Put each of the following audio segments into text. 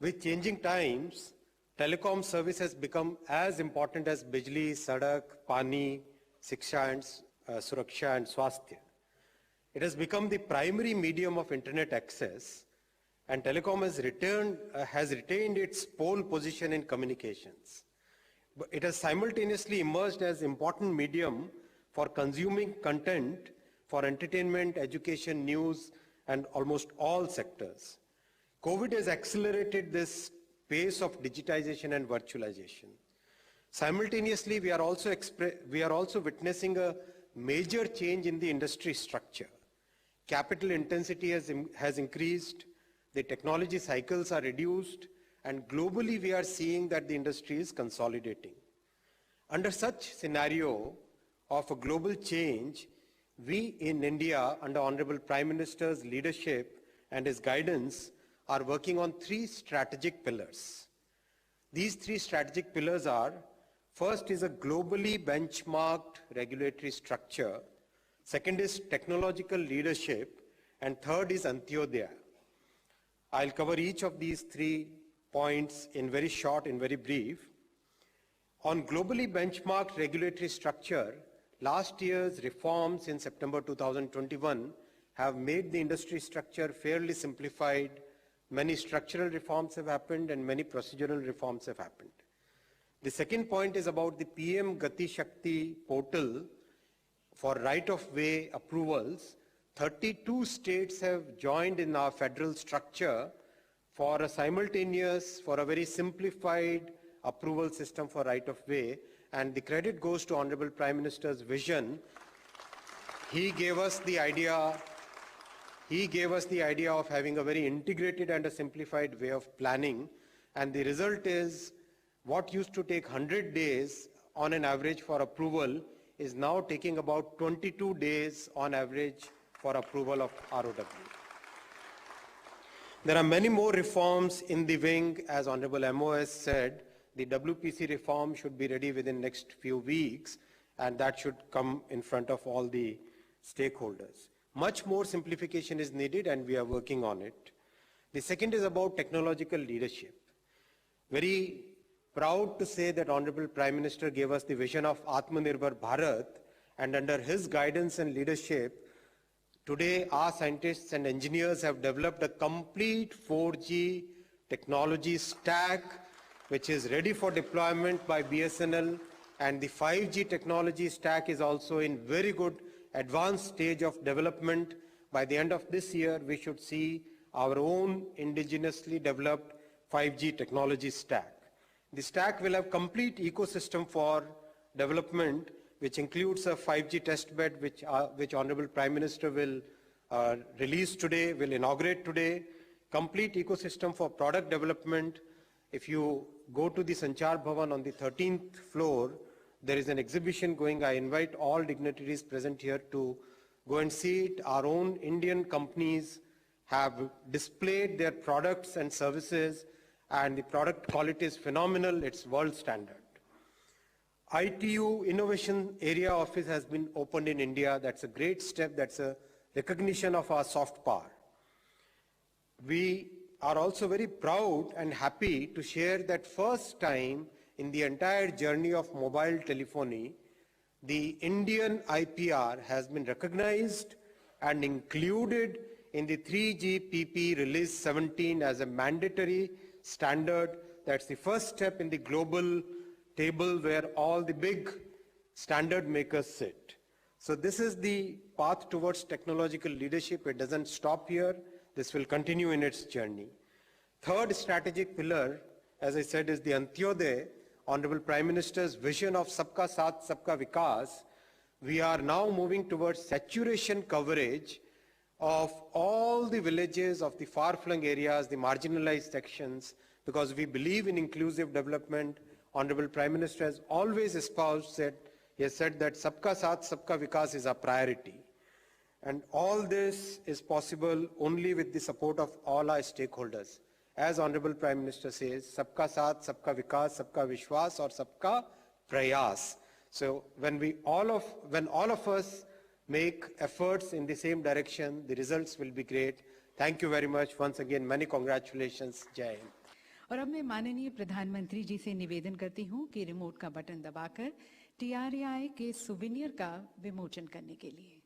With changing times, telecom service has become as important as Bijli, Sadak, Pani, Shiksha and Suraksha and Swasthya. It has become the primary medium of internet access, and telecom has retained its pole position in communications. But it has simultaneously emerged as important medium for consuming content for entertainment, education, news, and almost all sectors. COVID has accelerated this pace of digitization and virtualization. Simultaneously, we are also witnessing a major change in the industry structure. Capital intensity has increased, the technology cycles are reduced, and globally we are seeing that the industry is consolidating. Under such scenario of a global change, we in India, under Honorable Prime Minister's leadership and his guidance, are working on three strategic pillars. These three strategic pillars are: first is a globally benchmarked regulatory structure, second is technological leadership, and third is Antyodaya. I'll cover each of these 3 points in very short and very brief. On globally benchmarked regulatory structure, last year's reforms in September 2021 have made the industry structure fairly simplified. Many structural reforms have happened and many procedural reforms have happened. The second point is about the PM Gati Shakti portal for right-of-way approvals. 32 states have joined in our federal structure for a very simplified approval system for right-of-way, and the credit goes to Honorable Prime Minister's vision. He gave us the idea of having a very integrated and a simplified way of planning, and the result is what used to take 100 days on an average for approval is now taking about 22 days on average for approval of ROW. There are many more reforms in the wing. As Honorable MOS said, the WPC reform should be ready within next few weeks, and that should come in front of all the stakeholders. Much more simplification is needed, and we are working on it. The second is about technological leadership. Very proud to say that Honorable Prime Minister gave us the vision of Atmanirbhar Bharat, and under his guidance and leadership, today our scientists and engineers have developed a complete 4G technology stack which is ready for deployment by BSNL, and the 5G technology stack is also in very good advanced stage of development. By the end of this year, we should see our own indigenously developed 5G technology stack. The stack will have complete ecosystem for development, which includes a 5G test bed, which Honorable Prime Minister will release today, will inaugurate today, complete ecosystem for product development. If you go to the Sanchar Bhavan on the 13th floor, there is an exhibition going. I invite all dignitaries present here to go and see it. Our own Indian companies have displayed their products and services, and the product quality is phenomenal. It's world standard. ITU Innovation Area Office has been opened in India. That's a great step. That's a recognition of our soft power. We are also very proud and happy to share that first time in the entire journey of mobile telephony, the Indian IPR has been recognized and included in the 3GPP Release 17 as a mandatory standard. That's the first step in the global table where all the big standard makers sit. So this is the path towards technological leadership. It doesn't stop here. This will continue in its journey. Third strategic pillar, as I said, is the Antyodaya, Honorable Prime Minister's vision of Sabka Saath, Sabka Vikas. We are now moving towards saturation coverage of all the villages of the far-flung areas, the marginalized sections, because we believe in inclusive development. Honorable Prime Minister has always espoused that, he has said that Sabka Saath, Sabka Vikas is a priority. And all this is possible only with the support of all our stakeholders. As Honorable Prime Minister says, Sabka Saath, Sabka Vikas, Sabka Vishwas, or Sabka Prayas. So when all of us make efforts in the same direction, the results will be great. Thank you very much. Once again, many congratulations. Jai Hind. और अब मैं माननीय प्रधानमंत्री जी से निवेदन करती हूं कि रिमोट का बटन दबाकर TRAI के सुवेनियर का विमोचन करने के लिए।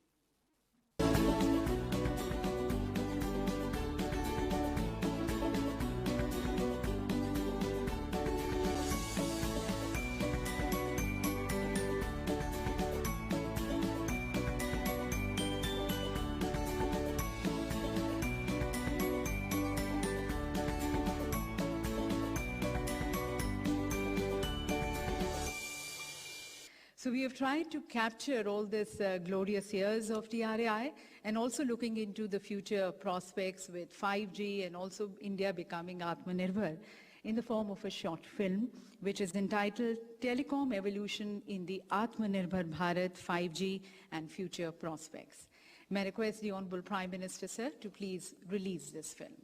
So we have tried to capture all this glorious years of TRAI and also looking into the future prospects with 5G and also India becoming Atmanirbhar in the form of a short film which is entitled Telecom Evolution in the Atmanirbhar Bharat 5G and Future Prospects. May I request the Honorable Prime Minister, sir, to please release this film.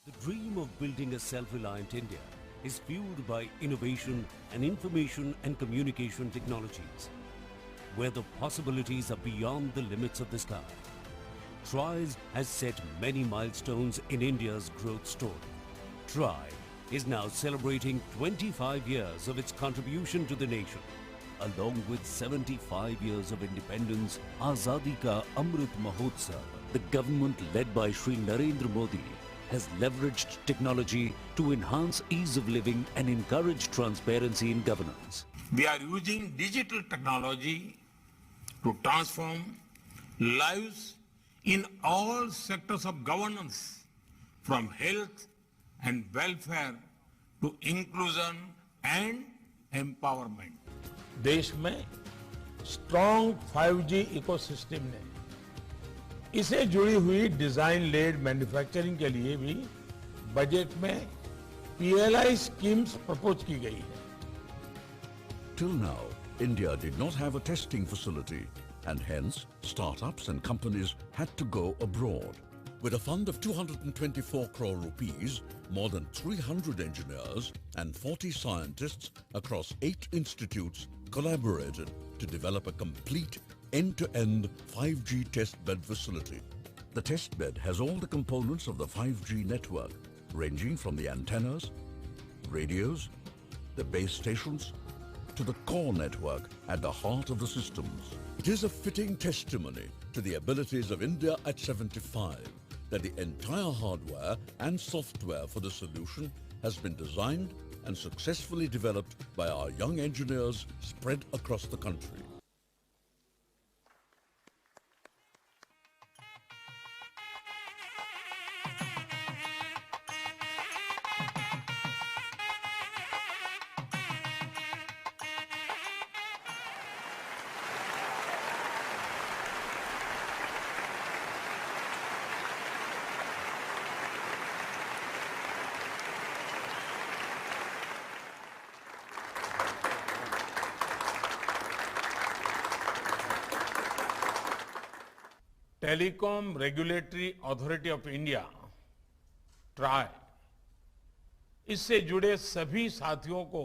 The dream of building a self-reliant India is fueled by innovation and information and communication technologies, where the possibilities are beyond the limits of the sky. TRAI has set many milestones in India's growth story. TRAI is now celebrating 25 years of its contribution to the nation. Along with 75 years of independence, Azadi Ka Amrit Mahotsav, the government led by Shri Narendra Modi has leveraged technology to enhance ease of living and encourage transparency in governance. We are using digital technology to transform lives in all sectors of governance, from health and welfare to inclusion and empowerment. देश में strong 5G ecosystem ने इसे जुड़ी हुई design lead manufacturing के लिए भी budget में PLI स्कीम्स प्रपोज की गई है। Till now, India did not have a testing facility, and hence startups and companies had to go abroad. With a fund of 224 crore rupees, more than 300 engineers and 40 scientists across 8 institutes collaborated to develop a complete end-to-end 5G testbed facility. The testbed has all the components of the 5G network, ranging from the antennas, radios, the base stations, to the core network at the heart of the systems. It is a fitting testimony to the abilities of India at 75 that the entire hardware and software for the solution has been designed and successfully developed by our young engineers spread across the country. Telecom regulatory authority of India try इससे जुड़े सभी साथियों को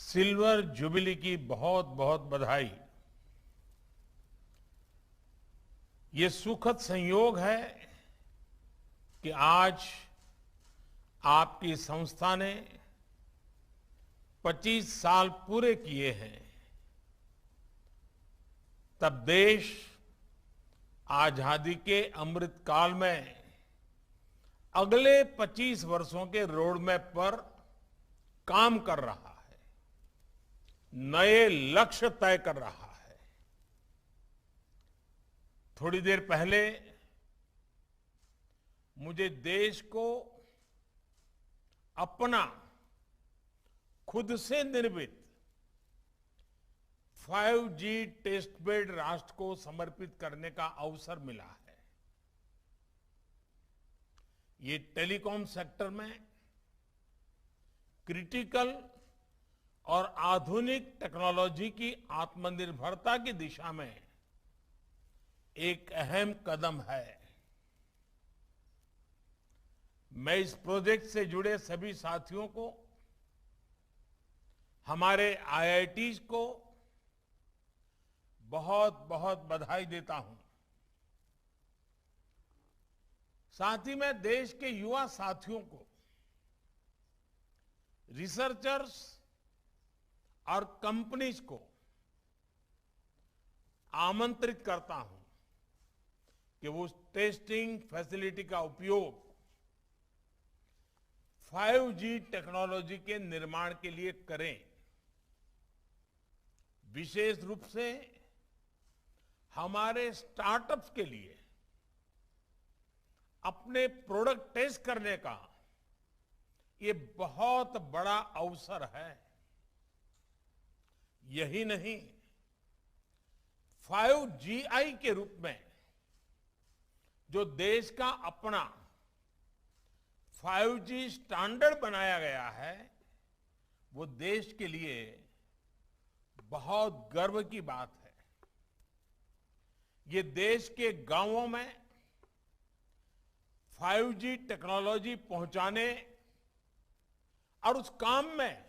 silver jubilee की बहुत बहुत बधाई। ये सुखद संयोग है कि आज आपकी संस्था ने 25 साल पूरे किए हैं। तब देश आजादी के अमृत काल में अगले 25 वर्षों के रोड मैप पर काम कर रहा है, नए लक्ष्य तय कर रहा है। थोड़ी देर पहले मुझे देश को अपना खुद से निर्मित 5G टेस्टबेड राष्ट्र को समर्पित करने का अवसर मिला है। ये टेलीकॉम सेक्टर में क्रिटिकल और आधुनिक टेक्नोलॉजी की आत्मनिर्भरता की दिशा में एक अहम कदम है। मैं इस प्रोजेक्ट से जुड़े सभी साथियों को, हमारे IITs को बहुत बहुत बधाई देता हूं। साथ ही मैं देश के युवा साथियों को, रिसर्चर्स और कंपनीज को आमंत्रित करता हूं कि वो टेस्टिंग फैसिलिटी का उपयोग 5G टेक्नोलॉजी के निर्माण के लिए करें। विशेष रूप से हमारे स्टार्टअप्स के लिए अपने प्रोडक्ट टेस्ट करने का ये बहुत बड़ा अवसर है। यही नहीं, 5GI के रूप में जो देश का अपना 5G स्टैंडर्ड बनाया गया है, वो देश के लिए बहुत गर्व की बात है। ये देश के गांवों में 5G टेक्नोलॉजी पहुंचाने और उस काम में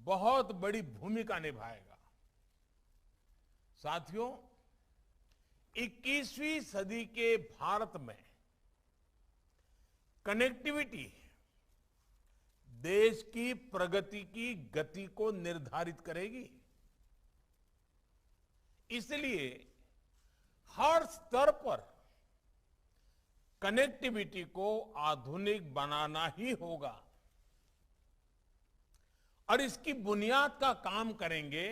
बहुत बड़ी भूमिका निभाएगा। साथियों, 21वीं सदी के भारत में कनेक्टिविटी देश की प्रगति की गति को निर्धारित करेगी। इसलिए हर स्तर पर कनेक्टिविटी को आधुनिक बनाना ही होगा और इसकी बुनियाद का काम करेंगे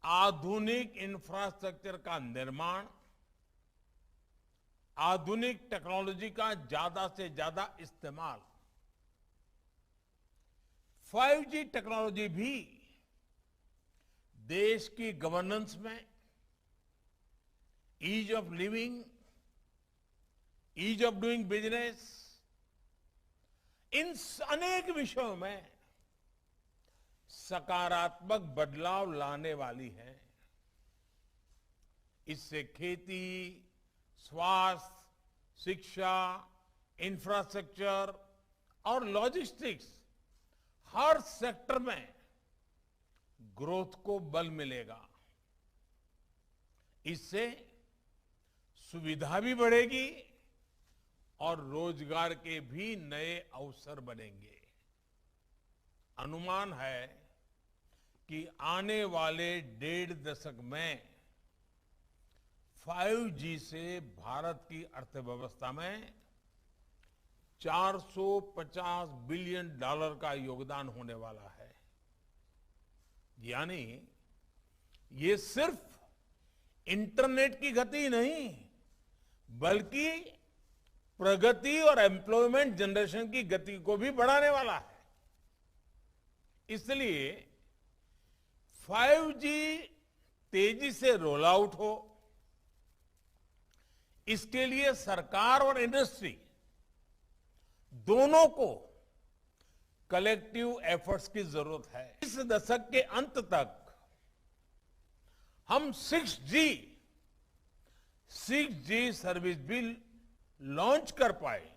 आधुनिक इंफ्रास्ट्रक्चर का निर्माण, आधुनिक टेक्नोलॉजी का ज्यादा से ज्यादा इस्तेमाल। 5G टेक्नोलॉजी भी देश की गवर्नेंस में, ease of living, ease of doing business, इन अनेक विषयों में सकारात्मक बदलाव लाने वाली है। इससे खेती, स्वास्थ्य, शिक्षा, इंफ्रास्ट्रक्चर और लॉजिस्टिक्स हर सेक्टर में ग्रोथ को बल मिलेगा। इससे सुविधा भी बढ़ेगी और रोजगार के भी नए अवसर बनेंगे। अनुमान है कि आने वाले 1.5 दशक में 5G से भारत की अर्थव्यवस्था में $450 बिलियन का योगदान होने वाला है। यानी ये सिर्फ इंटरनेट की गति नहीं, बल्कि प्रगति और एम्प्लॉयमेंट जनरेशन की गति को भी बढ़ाने वाला है। इसलिए 5G तेजी से रोल आउट हो, इसके लिए सरकार और इंडस्ट्री दोनों को कलेक्टिव एफर्ट्स की जरूरत है। इस दशक के अंत तक हम 6G सर्विस भी लॉन्च कर पाए,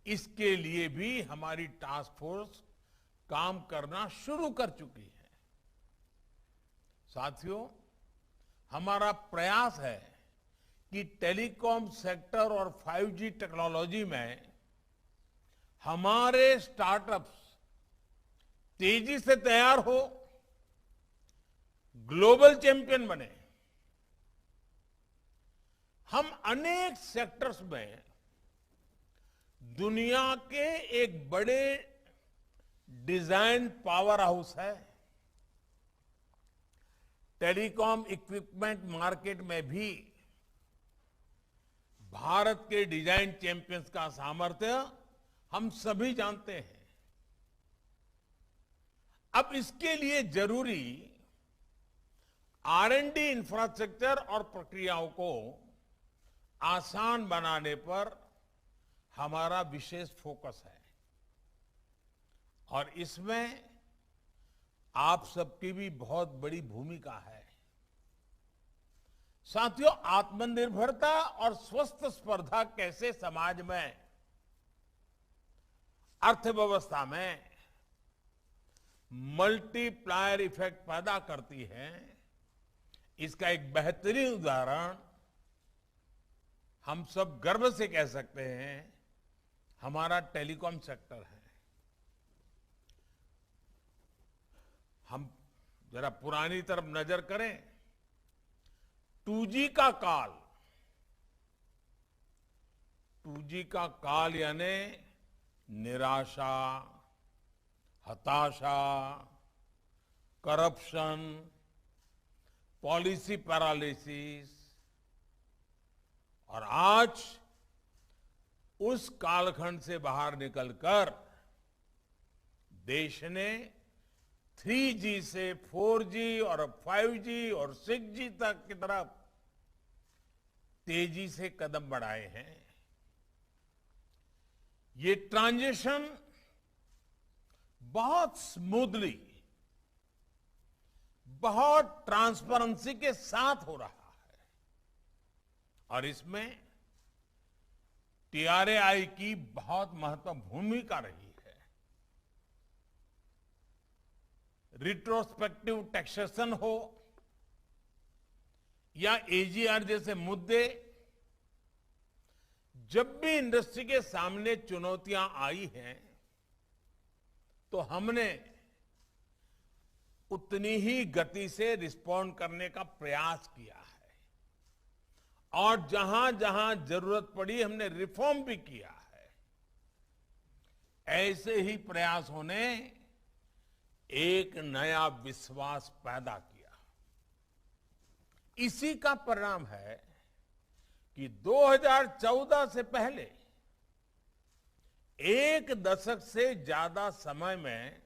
इसके लिए भी हमारी टास्क फोर्स काम करना शुरू कर चुकी है। साथियों, हमारा प्रयास है कि टेलीकॉम सेक्टर और 5G टेक्नोलॉजी में हमारे स्टार्टअप्स तेजी से तैयार हो, ग्लोबल चैंपियन बने। हम अनेक सेक्टर्स में दुनिया के एक बड़े डिजाइन पावर हाउस है। टेलीकॉम इक्विपमेंट मार्केट में भी भारत के डिजाइन चैंपियंस का सामर्थ्य हम सभी जानते हैं। अब इसके लिए जरूरी R&D इंफ्रास्ट्रक्चर और प्रक्रियाओं को आसान बनाने पर हमारा विशेष फोकस है और इसमें आप सबकी भी बहुत बड़ी भूमिका है। साथियों, आत्मनिर्भरता और स्वस्थ स्पर्धा कैसे समाज में, अर्थव्यवस्था में मल्टीप्लायर इफेक्ट पैदा करती है, इसका एक बेहतरीन उदाहरण हम सब गर्व से कह सकते हैं हमारा टेलीकॉम सेक्टर है। हम जरा पुरानी तरफ नजर करें, 2G का काल, 2G का काल यानी निराशा, हताशा, करप्शन, पॉलिसी पैरालिसिस, और आज उस कालखंड से बाहर निकलकर देश ने 3G से 4G और 5G और 6G तक की तरफ तेजी से कदम बढ़ाए हैं। ये ट्रांजिशन बहुत स्मूथली, बहुत ट्रांसपेरेंसी के साथ हो रहा है और इसमें TRAI की बहुत महत्वपूर्ण भूमिका रही है। रिट्रोस्पेक्टिव टैक्सेशन हो या AGR जैसे मुद्दे, जब भी इंडस्ट्री के सामने चुनौतियां आई हैं तो हमने उतनी ही गति से रिस्पॉन्ड करने का प्रयास किया है और जहां जहां जरूरत पड़ी हमने रिफॉर्म भी किया है। ऐसे ही प्रयासों ने एक नया विश्वास पैदा किया। इसी का परिणाम है कि 2014 से पहले एक दशक से ज्यादा समय में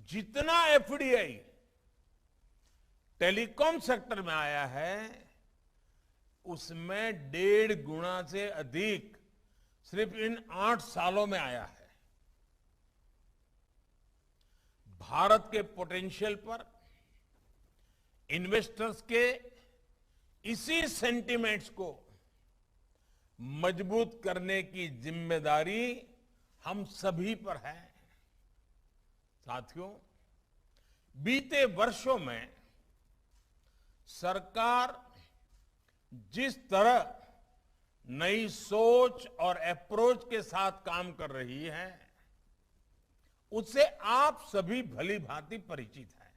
जितना FDI टेलीकॉम सेक्टर में आया है उसमें 1.5 गुना से अधिक सिर्फ इन 8 सालों में आया है। भारत के पोटेंशियल पर इन्वेस्टर्स के इसी सेंटिमेंट्स को मजबूत करने की जिम्मेदारी हम सभी पर है। साथियों, बीते वर्षों में सरकार जिस तरह नई सोच और अप्रोच के साथ काम कर रही है उससे आप सभी भली भांति परिचित हैं।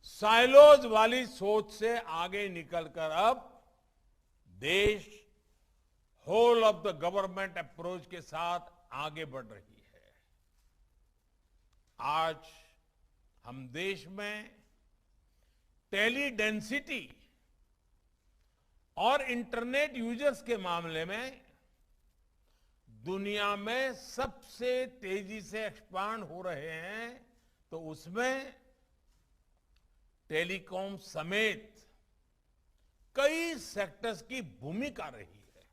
साइलोज वाली सोच से आगे निकलकर अब देश whole of the government approach के साथ आगे बढ़ रही है। आज हम देश में टेली डेंसिटी और इंटरनेट यूजर्स के मामले में दुनिया में सबसे तेजी से एक्सपांड हो रहे हैं, तो उसमें टेलीकॉम समेत कई सेक्टर्स की भूमिका रही है।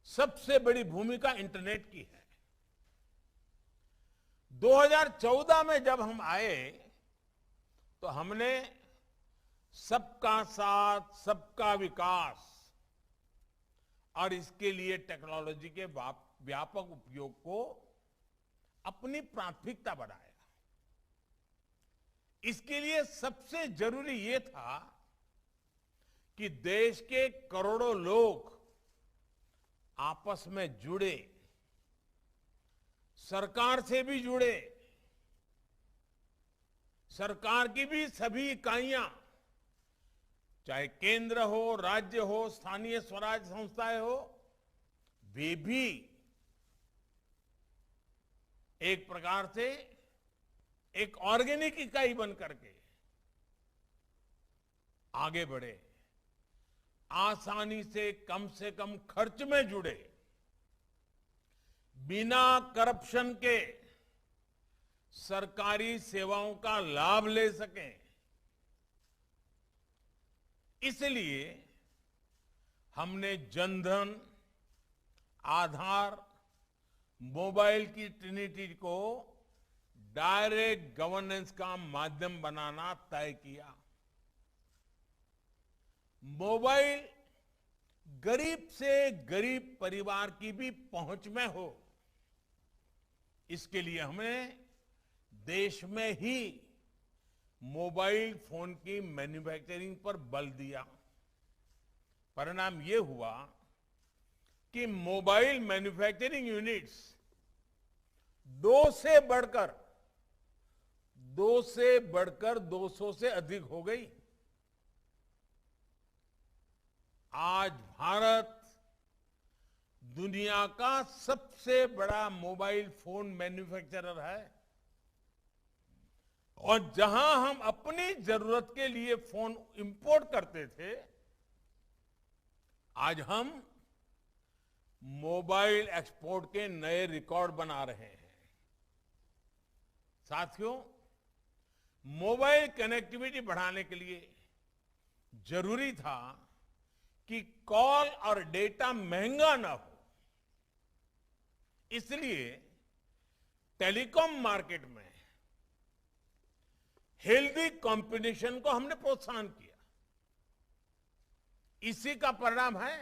सबसे बड़ी भूमिका इंटरनेट की है। 2014 में जब हम आए तो हमने सबका साथ, सबका विकास और इसके लिए टेक्नोलॉजी के व्यापक उपयोग को अपनी प्राथमिकता बनाया। इसके लिए सबसे जरूरी ये था कि देश के करोड़ों लोग आपस में जुड़े, सरकार से भी जुड़े, सरकार की भी सभी इकाइयां, चाहे केंद्र हो, राज्य हो, स्थानीय स्वराज संस्थाएं हो, वे भी एक प्रकार से एक ऑर्गेनिक इकाई बन करके आगे बढ़े, आसानी से कम खर्च में जुड़े, बिना करप्शन के सरकारी सेवाओं का लाभ ले सकें। इसलिए हमने जनधन, आधार, मोबाइल की ट्रिनिटी को डायरेक्ट गवर्नेंस का माध्यम बनाना तय किया। मोबाइल गरीब से गरीब परिवार की भी पहुंच में हो, इसके लिए हमें देश में ही मोबाइल फोन की मैन्युफैक्चरिंग पर बल दिया। परिणाम ये हुआ कि मोबाइल मैन्युफैक्चरिंग यूनिट्स दो से बढ़कर 200 से अधिक हो गई। आज भारत दुनिया का सबसे बड़ा मोबाइल फोन मैन्युफैक्चरर है और जहां हम अपनी जरूरत के लिए फोन इंपोर्ट करते थे, आज हम मोबाइल एक्सपोर्ट के नए रिकॉर्ड बना रहे हैं। साथियों, मोबाइल कनेक्टिविटी बढ़ाने के लिए जरूरी था कि कॉल और डेटा महंगा ना हो। इसलिए टेलीकॉम मार्केट में हेल्दी कंपटीशन को हमने प्रोत्साहन किया। इसी का परिणाम है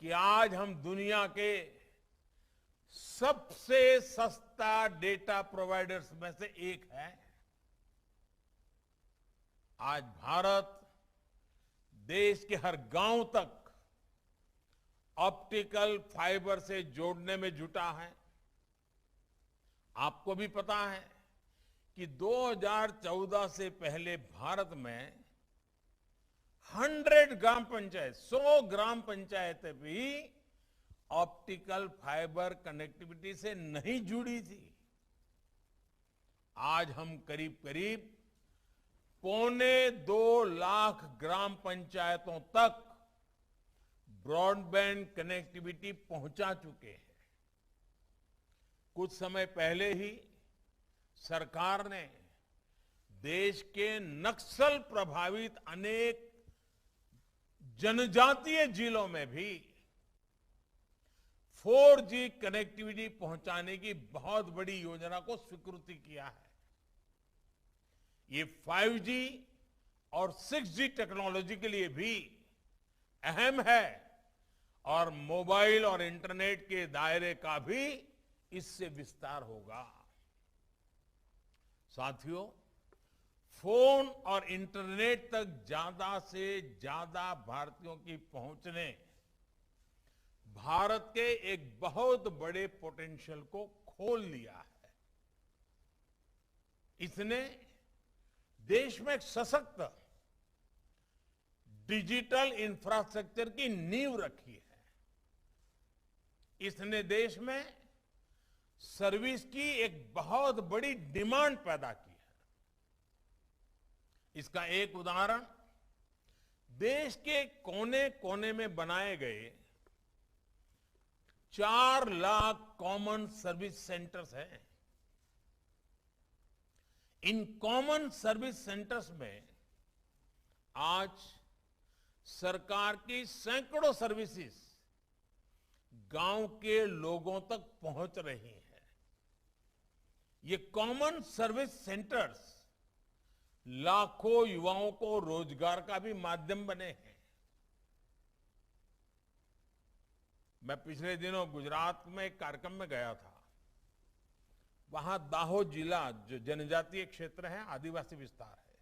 कि आज हम दुनिया के सबसे सस्ता डेटा प्रोवाइडर्स में से एक है। आज भारत देश के हर गांव तक ऑप्टिकल फाइबर से जोड़ने में जुटा है। आपको भी पता है कि 2014 से पहले भारत में 100 ग्राम पंचायतें भी ऑप्टिकल फाइबर कनेक्टिविटी से नहीं जुड़ी थी। आज हम करीब 2.25 लाख ग्राम पंचायतों तक ब्रॉडबैंड कनेक्टिविटी पहुंचा चुके हैं। कुछ समय पहले ही सरकार ने देश के नक्सल प्रभावित अनेक जनजातीय जिलों में भी 4G कनेक्टिविटी पहुंचाने की बहुत बड़ी योजना को स्वीकृति किया है। ये 5G और 6G टेक्नोलॉजी के लिए भी अहम है और मोबाइल और इंटरनेट के दायरे का भी इससे विस्तार होगा। साथियों, फोन और इंटरनेट तक ज्यादा से ज्यादा भारतीयों की पहुंच ने भारत के एक बहुत बड़े पोटेंशियल को खोल लिया है। इसने देश में एक सशक्त डिजिटल इंफ्रास्ट्रक्चर की नींव रखी है। इसने देश में सर्विस की एक बहुत बड़ी डिमांड पैदा की है। इसका एक उदाहरण देश के कोने कोने में बनाए गए 4 लाख कॉमन सर्विस सेंटर्स हैं। इन कॉमन सर्विस सेंटर्स में आज सरकार की सैकड़ों सर्विसेज गांव के लोगों तक पहुंच रही हैं। ये कॉमन सर्विस सेंटर्स लाखों युवाओं को रोजगार का भी माध्यम बने हैं। मैं पिछले दिनों गुजरात में एक कार्यक्रम में गया था। वहां दाहोद जिला जो जनजातीय क्षेत्र है, आदिवासी विस्तार है,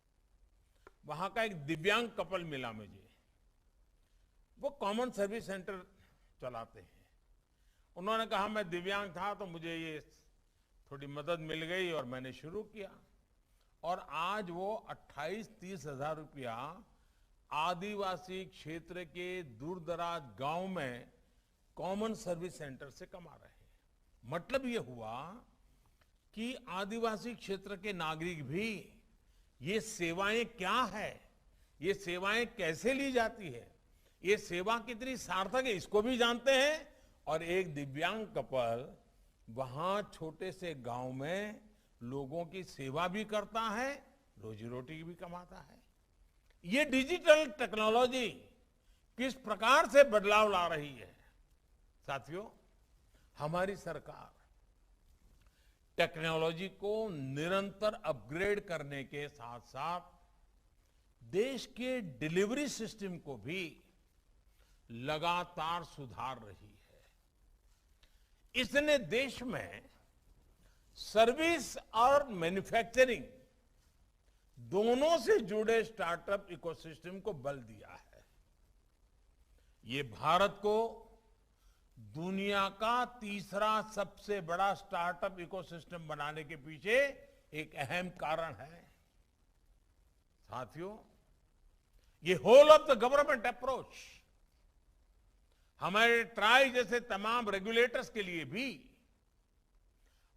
वहां का एक दिव्यांग कपल मिला मुझे। वो कॉमन सर्विस सेंटर चलाते हैं। उन्होंने कहा मैं दिव्यांग था तो मुझे ये थोड़ी मदद मिल गई और मैंने शुरू किया और आज वो 28-30 हजार रुपया आदिवासी क्षेत्र के दूर दराज गांव में कॉमन सर्विस सेंटर से कमा रहे हैं। मतलब ये हुआ कि आदिवासी क्षेत्र के नागरिक भी ये सेवाएं क्या है, ये सेवाएं कैसे ली जाती है, ये सेवा कितनी सार्थक है, इसको भी जानते हैं। और एक दिव्यांग कपल वहां छोटे से गांव में लोगों की सेवा भी करता है, रोजी रोटी भी कमाता है। ये डिजिटल टेक्नोलॉजी किस प्रकार से बदलाव ला रही है। साथियों, हमारी सरकार टेक्नोलॉजी को निरंतर अपग्रेड करने के साथ साथ देश के डिलीवरी सिस्टम को भी लगातार सुधार रही है। इसने देश में सर्विस और मैन्युफैक्चरिंग दोनों से जुड़े स्टार्टअप इकोसिस्टम को बल दिया है। ये भारत को दुनिया का तीसरा सबसे बड़ा स्टार्टअप इकोसिस्टम बनाने के पीछे एक अहम कारण है। साथियों, ये whole of the government approach हमारे ट्राई जैसे तमाम रेगुलेटर्स के लिए भी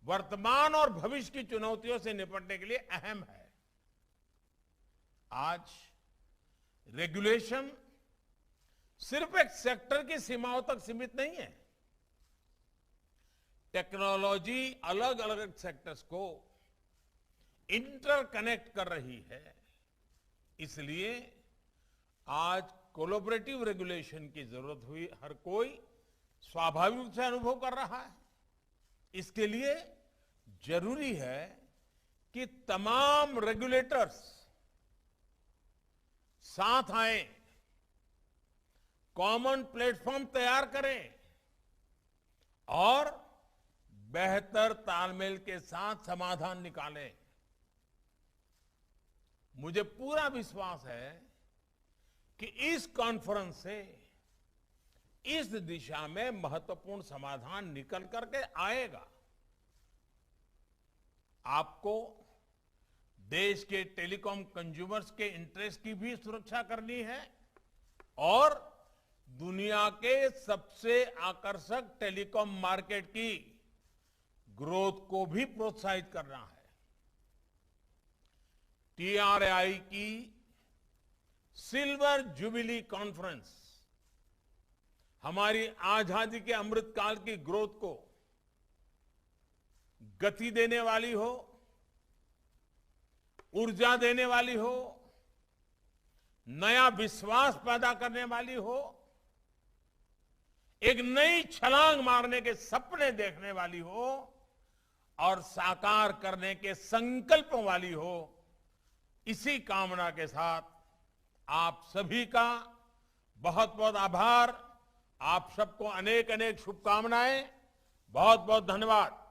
वर्तमान और भविष्य की चुनौतियों से निपटने के लिए अहम है। आज रेगुलेशन सिर्फ एक सेक्टर की सीमाओं तक सीमित नहीं है। टेक्नोलॉजी अलग अलग सेक्टर्स को इंटरकनेक्ट कर रही है। इसलिए आज कोलैबोरेटिव रेगुलेशन की जरूरत हुई हर कोई स्वाभाविक रूप से अनुभव कर रहा है। इसके लिए जरूरी है कि तमाम रेगुलेटर्स साथ आए, कॉमन प्लेटफॉर्म तैयार करें और बेहतर तालमेल के साथ समाधान निकालें। मुझे पूरा विश्वास है कि इस कॉन्फ्रेंस से इस दिशा में महत्वपूर्ण समाधान निकल करके आएगा। आपको देश के टेलीकॉम कंज्यूमर्स के इंटरेस्ट की भी सुरक्षा करनी है और दुनिया के सबसे आकर्षक टेलीकॉम मार्केट की ग्रोथ को भी प्रोत्साहित करना है। टीआरआई की सिल्वर जुबिली कॉन्फ्रेंस हमारी आजादी के अमृतकाल की ग्रोथ को गति देने वाली हो, ऊर्जा देने वाली हो, नया विश्वास पैदा करने वाली हो, एक नई छलांग मारने के सपने देखने वाली हो और साकार करने के संकल्पों वाली हो। इसी कामना के साथ आप सभी का बहुत बहुत आभार। आप सबको अनेक अनेक शुभकामनाएं। बहुत बहुत धन्यवाद।